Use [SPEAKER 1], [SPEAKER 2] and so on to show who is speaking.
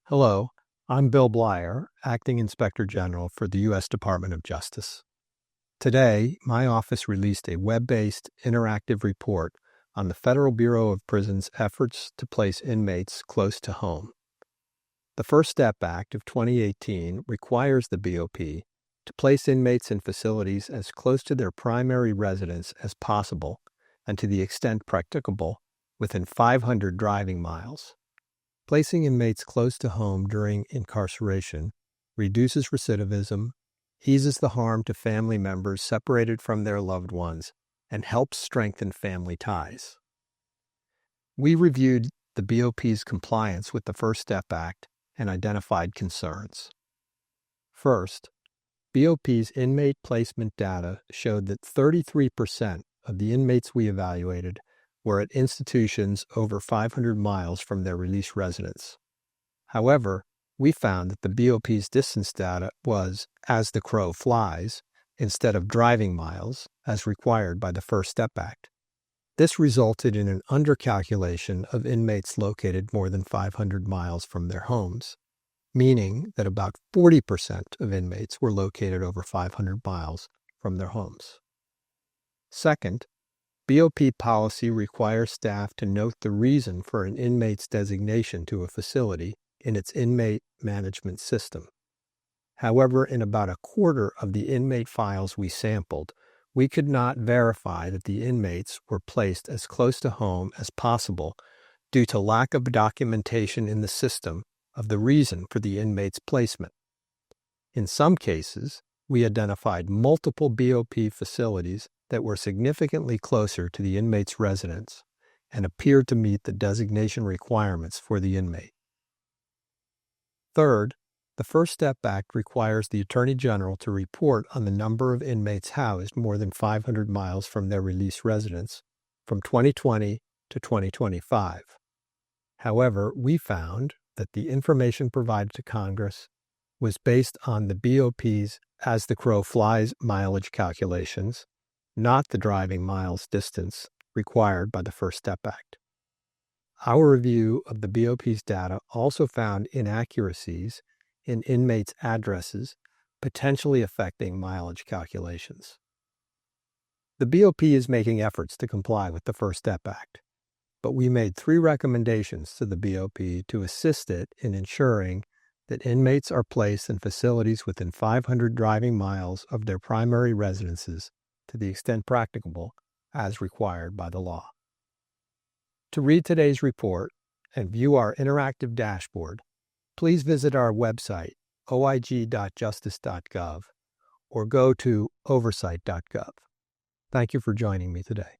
[SPEAKER 1] Hello, I'm Bill Blier, Acting Inspector General for the U.S. Department of Justice. Today, my office released a web-based interactive report on the Federal Bureau of Prisons' efforts to place inmates close to home. The First Step Act of 2018 requires the BOP to place inmates in facilities as close to their primary residence as possible and, to the extent practicable, within 500 driving miles. Placing inmates close to home during incarceration reduces recidivism, eases the harm to family members separated from their loved ones, and helps strengthen family ties. We reviewed the BOP's compliance with the First Step Act and identified concerns. First, BOP's inmate placement data showed that 33% of the inmates we evaluated were at institutions over 500 miles from their release residence. However, we found that the BOP's distance data was as the crow flies instead of driving miles as required by the First Step Act. This resulted in an undercalculation of inmates located more than 500 miles from their homes, meaning that about 40% of inmates were located over 500 miles from their homes. Second, BOP policy requires staff to note the reason for an inmate's designation to a facility in its inmate management system. However, in about a quarter of the inmate files we sampled, we could not verify that the inmates were placed as close to home as possible due to lack of documentation in the system of the reason for the inmate's placement. In some cases, we identified multiple BOP facilities that were significantly closer to the inmate's residence and appeared to meet the designation requirements for the inmate. Third, the First Step Act requires the Attorney General to report on the number of inmates housed more than 500 miles from their release residence from 2020 to 2025. However, we found that the information provided to Congress was based on the BOP's as the crow flies mileage calculations, not the driving miles distance required by the First Step Act. Our review of the BOP's data also found inaccuracies in inmates' addresses, potentially affecting mileage calculations. The BOP is making efforts to comply with the First Step Act, but we made 3 recommendations to the BOP to assist it in ensuring that inmates are placed in facilities within 500 driving miles of their primary residences to the extent practicable as required by the law. To read today's report and view our interactive dashboard, please visit our website, oig.justice.gov, or go to oversight.gov. Thank you for joining me today.